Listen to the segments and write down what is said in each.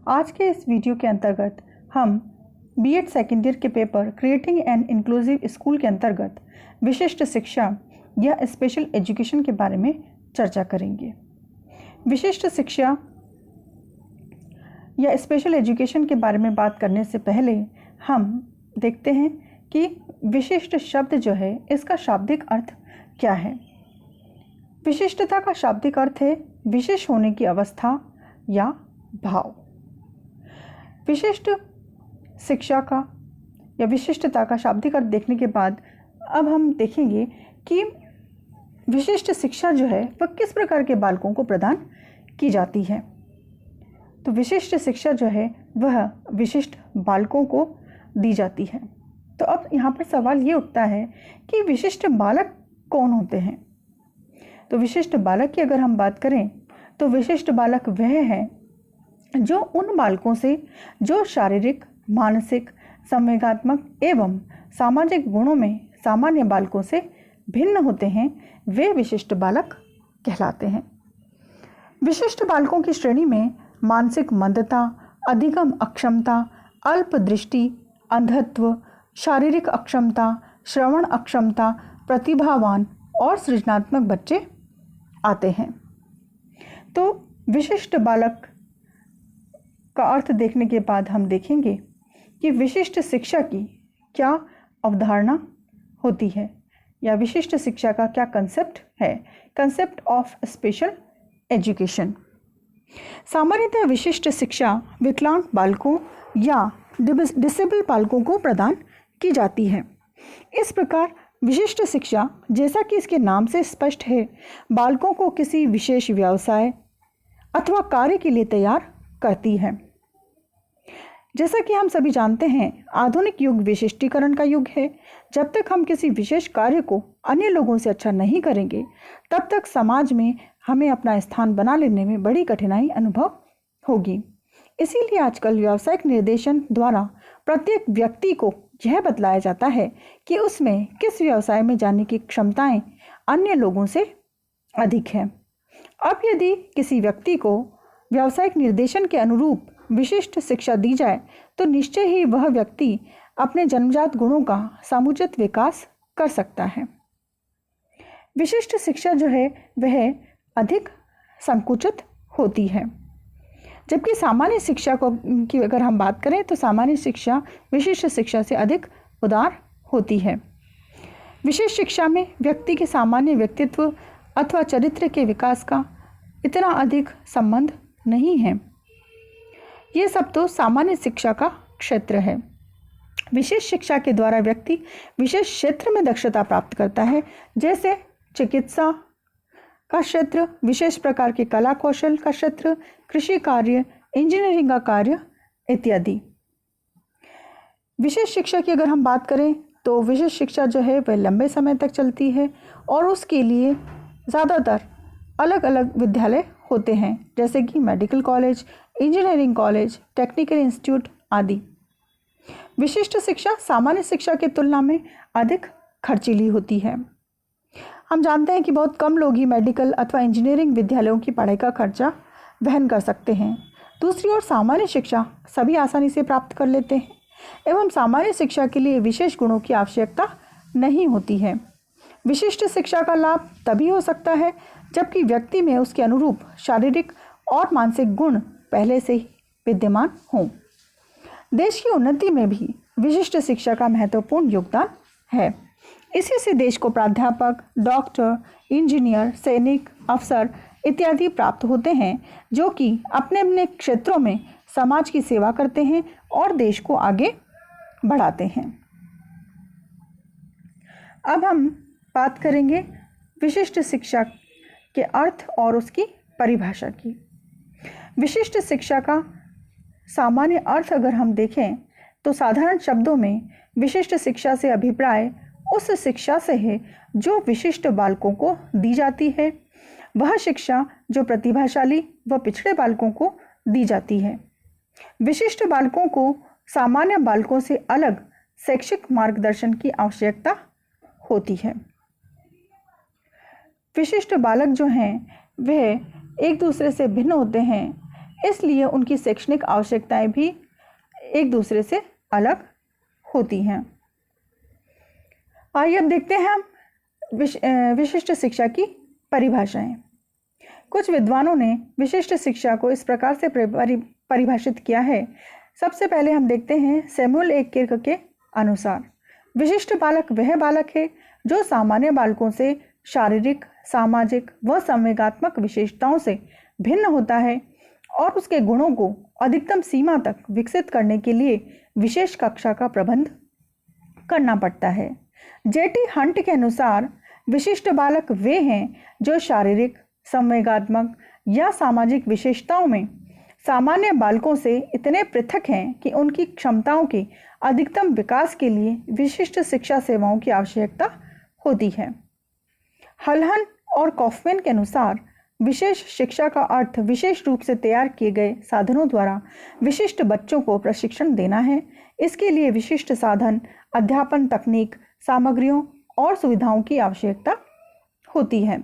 आज के इस वीडियो के अंतर्गत हम बीएड सेकेंड ईयर के paper creating an inclusive school के अंतर्गत विशिष्ट शिक्षा या स्पेशल एजुकेशन के बारे में चर्चा करेंगे। विशिष्ट शिक्षा या स्पेशल एजुकेशन के बारे में बात करने से पहले हम देखते हैं कि विशिष्ट शब्द जो है इसका शाब्दिक अर्थ क्या है। विशिष्टता का शाब्दिक अर्थ है विशेष होने की अवस्था या भाव। विशिष्ट शिक्षा का या विशिष्टता का शाब्दिक अर्थ देखने के बाद अब हम देखेंगे कि विशिष्ट शिक्षा जो है वह किस प्रकार के बालकों को प्रदान की जाती है। तो विशिष्ट शिक्षा जो है वह विशिष्ट बालकों को दी जाती है। तो अब यहाँ पर सवाल ये उठता है कि विशिष्ट बालक कौन होते हैं। तो विशिष्ट बालक की अगर हम बात करें तो विशिष्ट बालक वह है जो उन बालकों से जो शारीरिक, मानसिक, संवेगात्मक एवं सामाजिक गुणों में सामान्य बालकों से भिन्न होते हैं, वे विशिष्ट बालक कहलाते हैं। विशिष्ट बालकों की श्रेणी में मानसिक मंदता, अधिगम अक्षमता, अल्प दृष्टि, अंधत्व, शारीरिक अक्षमता, श्रवण अक्षमता, प्रतिभावान और सृजनात्मक बच्चे आते हैं। तो विशिष्ट बालक का अर्थ देखने के बाद हम देखेंगे कि विशिष्ट शिक्षा की क्या अवधारणा होती है या विशिष्ट शिक्षा का क्या कंसेप्ट है। Concept of special education. सामान्यतः विशिष्ट शिक्षा विकलांग बालकों या डिसेबल बालकों को प्रदान की जाती है। इस प्रकार विशिष्ट शिक्षा, जैसा कि इसके नाम से स्पष्ट है, बालकों को किसी विशेष व्यवसाय अथवा कार्य के लिए तैयार करती है। जैसा कि हम सभी जानते हैं, आधुनिक युग विशिष्टीकरण का युग है। जब तक हम किसी विशेष कार्य को अन्य लोगों से अच्छा नहीं करेंगे, तब तक समाज में हमें अपना स्थान बना लेने में बड़ी कठिनाई अनुभव होगी। इसीलिए आजकल व्यावसायिक निर्देशन द्वारा प्रत्येक व्यक्ति को यह बतलाया जाता है कि उसमें किस व्यवसाय में जाने की क्षमताएं अन्य लोगों से अधिक है। अब यदि किसी व्यक्ति को व्यावसायिक निर्देशन के अनुरूप विशिष्ट शिक्षा दी जाए तो निश्चय ही वह व्यक्ति अपने जन्मजात गुणों का समुचित विकास कर सकता है। विशिष्ट शिक्षा जो है वह अधिक संकुचित होती है, जबकि सामान्य शिक्षा की अगर हम बात करें तो सामान्य शिक्षा विशिष्ट शिक्षा से अधिक उदार होती है। विशेष शिक्षा में व्यक्ति के सामान्य व्यक्तित्व अथवा चरित्र के विकास का इतना अधिक संबंध नहीं है। ये सब तो सामान्य शिक्षा का क्षेत्र है। विशेष शिक्षा के द्वारा व्यक्ति विशेष क्षेत्र में दक्षता प्राप्त करता है, जैसे चिकित्सा का क्षेत्र, विशेष प्रकार के कला कौशल का क्षेत्र, कृषि कार्य, इंजीनियरिंग का कार्य इत्यादि। विशेष शिक्षा की अगर हम बात करें तो विशेष शिक्षा जो है वह लंबे समय तक चलती है और उसके लिए ज़्यादातर अलग अलग विद्यालय होते हैं, जैसे कि medical college, engineering college, technical institute आदि। विशिष्ट शिक्षा सामान्य शिक्षा की तुलना में अधिक खर्चीली होती है। हम जानते हैं कि बहुत कम लोग ही मेडिकल अथवा इंजीनियरिंग विद्यालयों की पढ़ाई का खर्चा वहन कर सकते हैं। दूसरी ओर सामान्य शिक्षा सभी आसानी से प्राप्त कर लेते हैं एवं सामान्य शिक्षा के लिए विशेष गुणों की आवश्यकता नहीं होती है। विशिष्ट शिक्षा का लाभ तभी हो सकता है जबकि व्यक्ति में उसके अनुरूप शारीरिक और मानसिक गुण पहले से ही विद्यमान हों। देश की उन्नति में भी विशिष्ट शिक्षा का महत्वपूर्ण योगदान है। इसी से देश को प्राध्यापक, डॉक्टर, इंजीनियर, सैनिक, अफसर इत्यादि प्राप्त होते हैं, जो कि अपने अपने क्षेत्रों में समाज की सेवा करते हैं और देश को आगे बढ़ाते हैं। अब हम बात करेंगे विशिष्ट शिक्षा के अर्थ और उसकी परिभाषा की। विशिष्ट शिक्षा का सामान्य अर्थ अगर हम देखें तो साधारण शब्दों में विशिष्ट शिक्षा से अभिप्राय उस शिक्षा से है जो विशिष्ट बालकों को दी जाती है। वह शिक्षा जो प्रतिभाशाली व पिछड़े बालकों को दी जाती है। विशिष्ट बालकों को सामान्य बालकों से अलग शैक्षिक मार्गदर्शन की आवश्यकता होती है। विशिष्ट बालक जो हैं वह एक दूसरे से भिन्न होते हैं इसलिए उनकी शैक्षणिक आवश्यकताएं भी एक दूसरे से अलग होती हैं। आइए अब देखते हैं हम विशिष्ट शिक्षा की परिभाषाएं। कुछ विद्वानों ने विशिष्ट शिक्षा को इस प्रकार से परिभाषित किया है। सबसे पहले हम देखते हैं सैमुअल ए किर्क के अनुसार, विशिष्ट बालक वह बालक है जो सामान्य बालकों से शारीरिक, सामाजिक व संवेगात्मक विशेषताओं से भिन्न होता है और उसके गुणों को अधिकतम सीमा तक विकसित करने के लिए विशेष कक्षा का प्रबंध करना पड़ता है। जेटी हंट के अनुसार विशिष्ट बालक वे हैं जो शारीरिक, संवेगात्मक या सामाजिक विशेषताओं में सामान्य बालकों से इतने पृथक हैं कि उनकी क्षमताओं के अधिकतम विकास के लिए विशिष्ट शिक्षा सेवाओं की आवश्यकता होती है। हलहन और कॉफमैन के अनुसार विशेष शिक्षा का अर्थ विशेष रूप से तैयार किए गए साधनों द्वारा विशिष्ट बच्चों को प्रशिक्षण देना है। इसके लिए विशिष्ट साधन, अध्यापन तकनीक, सामग्रियों और सुविधाओं की आवश्यकता होती है।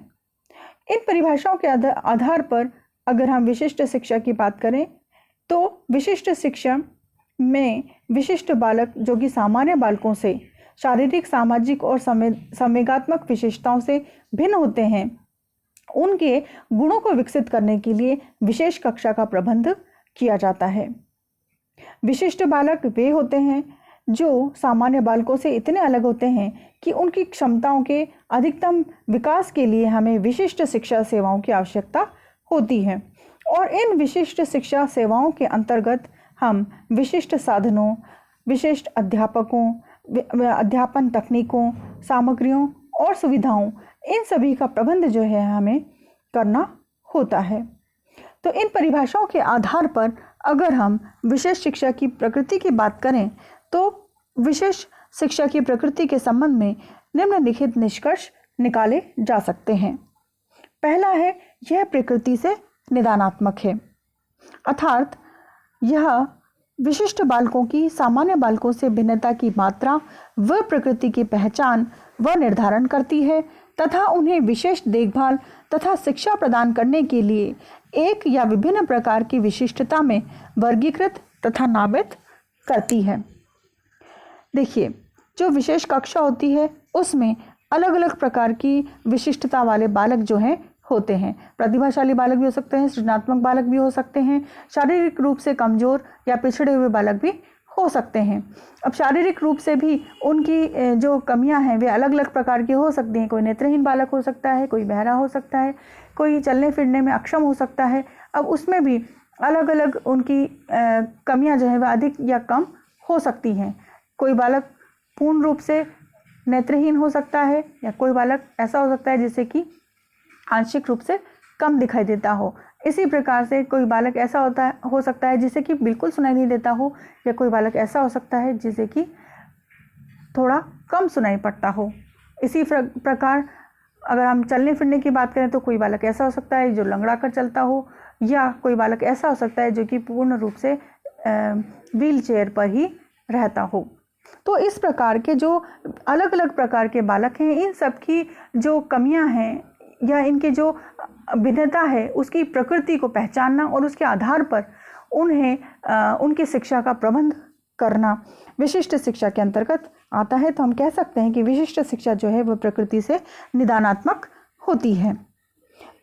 इन परिभाषाओं के आधार पर अगर हम विशिष्ट शिक्षा की बात करें तो विशिष्ट शिक्षा में विशिष्ट बालक जो कि सामान्य बालकों से शारीरिक, सामाजिक और संवेगात्मक विशेषताओं से भिन्न होते हैं, उनके गुणों को विकसित करने के लिए विशेष कक्षा का प्रबंध किया जाता है। विशिष्ट बालक वे होते हैं जो सामान्य बालकों से इतने अलग होते हैं कि उनकी क्षमताओं के अधिकतम विकास के लिए हमें विशिष्ट शिक्षा सेवाओं की आवश्यकता होती है। और इन विशिष्ट शिक्षा सेवाओं के अंतर्गत हम विशिष्ट साधनों, विशिष्ट अध्यापकों, अध्यापन तकनीकों, सामग्रियों और सुविधाओं, इन सभी का प्रबंध जो है हमें करना होता है। तो इन परिभाषाओं के आधार पर अगर हम विशेष शिक्षा की प्रकृति की बात करें तो विशेष शिक्षा की प्रकृति के संबंध में निम्नलिखित निष्कर्ष निकाले जा सकते हैं। पहला है, यह प्रकृति से निदानात्मक है, अर्थात यह विशिष्ट बालकों की सामान्य बालकों से भिन्नता की मात्रा व प्रकृति की पहचान व निर्धारण करती है तथा उन्हें विशेष देखभाल तथा शिक्षा प्रदान करने के लिए एक या विभिन्न प्रकार की विशिष्टता में वर्गीकृत तथा नामित करती है। देखिए, जो विशेष कक्षा होती है उसमें अलग अलग प्रकार की विशिष्टता वाले बालक जो हैं होते हैं। प्रतिभाशाली बालक भी हो सकते हैं, सृजनात्मक बालक भी हो सकते हैं, शारीरिक रूप से कमज़ोर या पिछड़े हुए बालक भी हो सकते हैं। अब शारीरिक रूप से भी उनकी जो कमियां हैं वे अलग अलग प्रकार की हो सकती हैं। कोई नेत्रहीन बालक हो सकता है, कोई बहरा हो सकता है, कोई चलने फिरने में अक्षम हो सकता है। अब उसमें भी अलग अलग उनकी कमियां जो है वह अधिक या कम हो सकती हैं। कोई बालक पूर्ण रूप से नेत्रहीन हो सकता है या कोई बालक ऐसा हो सकता है जिसे कि आंशिक रूप से कम दिखाई देता हो। इसी प्रकार से कोई बालक ऐसा हो सकता है जिसे कि बिल्कुल सुनाई नहीं देता हो, या कोई बालक ऐसा हो सकता है जिसे कि थोड़ा कम सुनाई पड़ता हो। इसी प्रकार अगर हम चलने फिरने की बात करें तो कोई बालक ऐसा हो सकता है जो लंगड़ा कर चलता हो, या कोई बालक ऐसा हो सकता है जो कि पूर्ण रूप से व्हील चेयर पर ही रहता हो। तो इस प्रकार के जो अलग अलग प्रकार के बालक हैं, इन सब की जो कमियां हैं या इनके जो भिन्नता है उसकी प्रकृति को पहचानना और उसके आधार पर उन्हें उनकी शिक्षा का प्रबंध करना विशिष्ट शिक्षा के अंतर्गत आता है। तो हम कह सकते हैं कि विशिष्ट शिक्षा जो है वह प्रकृति से निदानात्मक होती है।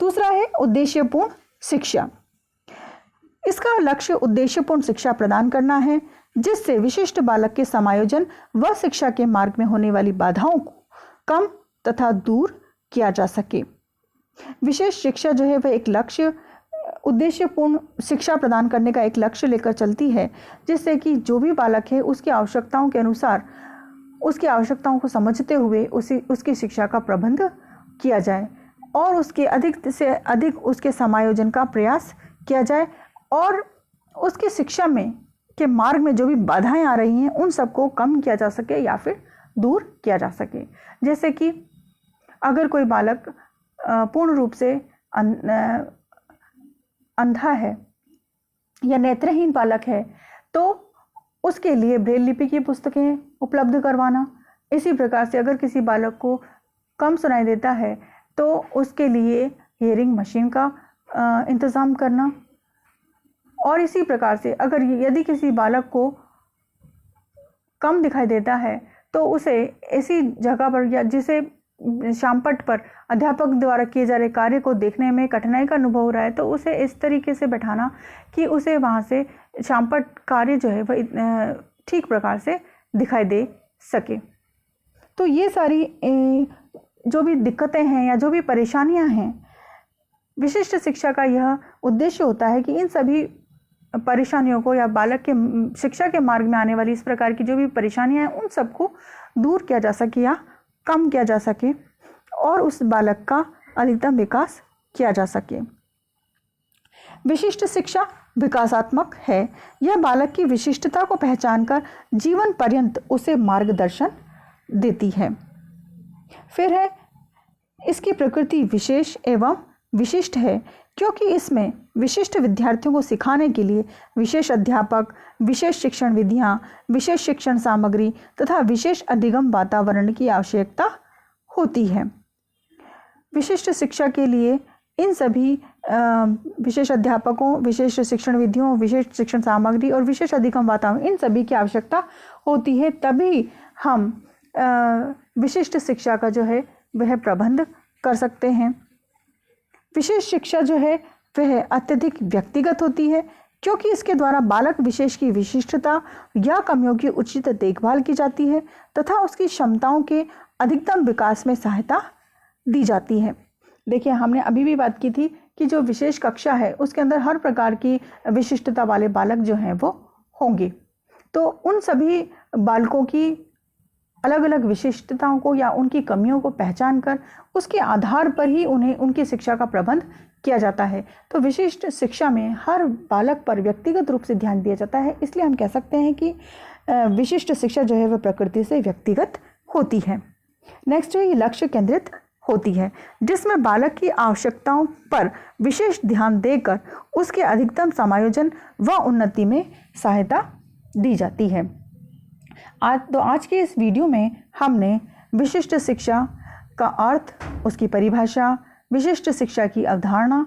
दूसरा है उद्देश्यपूर्ण शिक्षा। इसका लक्ष्य उद्देश्यपूर्ण शिक्षा प्रदान करना है जिससे विशिष्ट बालक के समायोजन व शिक्षा के मार्ग में होने वाली बाधाओं को कम तथा दूर किया जा सके। विशेष शिक्षा जो है वह एक लक्ष्य, उद्देश्यपूर्ण शिक्षा प्रदान करने का एक लक्ष्य लेकर चलती है जिससे कि जो भी बालक है उसकी आवश्यकताओं के अनुसार उसकी आवश्यकताओं को समझते हुए उसकी शिक्षा का प्रबंध किया जाए और उसके अधिक से अधिक उसके समायोजन का प्रयास किया जाए और उसकी शिक्षा में के मार्ग में जो भी बाधाएं आ रही हैं उन सबको कम किया जा सके या फिर दूर किया जा सके। जैसे कि अगर कोई बालक पूर्ण रूप से अंधा है या नेत्रहीन बालक है तो उसके लिए ब्रेल लिपि की पुस्तकें उपलब्ध करवाना। इसी प्रकार से अगर किसी बालक को कम सुनाई देता है तो उसके लिए हियरिंग मशीन का इंतज़ाम करना। और इसी प्रकार से अगर यदि किसी बालक को कम दिखाई देता है तो उसे ऐसी जगह पर या जिसे शामपट पर अध्यापक द्वारा किए जा रहे कार्य को देखने में कठिनाई का अनुभव हो रहा है, तो उसे इस तरीके से बैठाना कि उसे वहाँ से शामपट कार्य जो है वह ठीक प्रकार से दिखाई दे सके। तो ये सारी जो भी दिक्कतें हैं या जो भी परेशानियां हैं, विशिष्ट शिक्षा का यह उद्देश्य होता है कि इन सभी परेशानियों को या बालक के शिक्षा के मार्ग में आने वाली इस प्रकार की जो भी परेशानियां हैं उन सबको दूर किया जा सके या कम किया जा सके और उस बालक का अधिकतम विकास किया जा सके। विशिष्ट शिक्षा विकासात्मक है। यह बालक की विशिष्टता को पहचानकर जीवन पर्यंत उसे मार्गदर्शन देती है। फिर है, इसकी प्रकृति विशेष एवं विशिष्ट है क्योंकि इसमें विशिष्ट विद्यार्थियों को सिखाने के लिए विशेष अध्यापक, विशेष शिक्षण विधियां, विशेष शिक्षण सामग्री तथा विशेष अधिगम वातावरण की आवश्यकता होती है। विशिष्ट शिक्षा के लिए इन सभी विशेष अध्यापकों, विशेष शिक्षण विधियों, विशेष शिक्षण सामग्री और विशेष अधिगम वातावरण, इन सभी की आवश्यकता होती है। तभी हम विशिष्ट शिक्षा का जो है वह प्रबंध कर सकते हैं। विशेष शिक्षा जो है वह अत्यधिक व्यक्तिगत होती है क्योंकि इसके द्वारा बालक विशेष की विशिष्टता या कमियों की उचित देखभाल की जाती है तथा उसकी क्षमताओं के अधिकतम विकास में सहायता दी जाती है। देखिए, हमने अभी भी बात की थी कि जो विशेष कक्षा है उसके अंदर हर प्रकार की विशिष्टता वाले बालक जो हैं वो होंगे। तो उन सभी बालकों की अलग अलग विशिष्टताओं को या उनकी कमियों को पहचान कर उसके आधार पर ही उन्हें उनकी शिक्षा का प्रबंध किया जाता है। तो विशिष्ट शिक्षा में हर बालक पर व्यक्तिगत रूप से ध्यान दिया जाता है। इसलिए हम कह सकते हैं कि विशिष्ट शिक्षा जो है वह प्रकृति से व्यक्तिगत होती है। नेक्स्ट है, ये लक्ष्य केंद्रित होती है जिसमें बालक की आवश्यकताओं पर विशेष ध्यान देकर उसके अधिकतम समायोजन व उन्नति में सहायता दी जाती है। आज के इस वीडियो में हमने विशिष्ट शिक्षा का अर्थ, उसकी परिभाषा, विशिष्ट शिक्षा की अवधारणा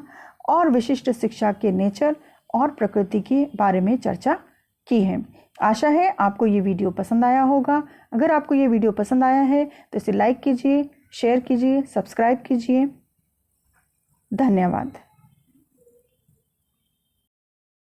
और विशिष्ट शिक्षा के नेचर और प्रकृति के बारे में चर्चा की है। आशा है आपको ये वीडियो पसंद आया होगा। अगर आपको ये वीडियो पसंद आया है तो इसे लाइक कीजिए, शेयर कीजिए, सब्सक्राइब कीजिए। धन्यवाद।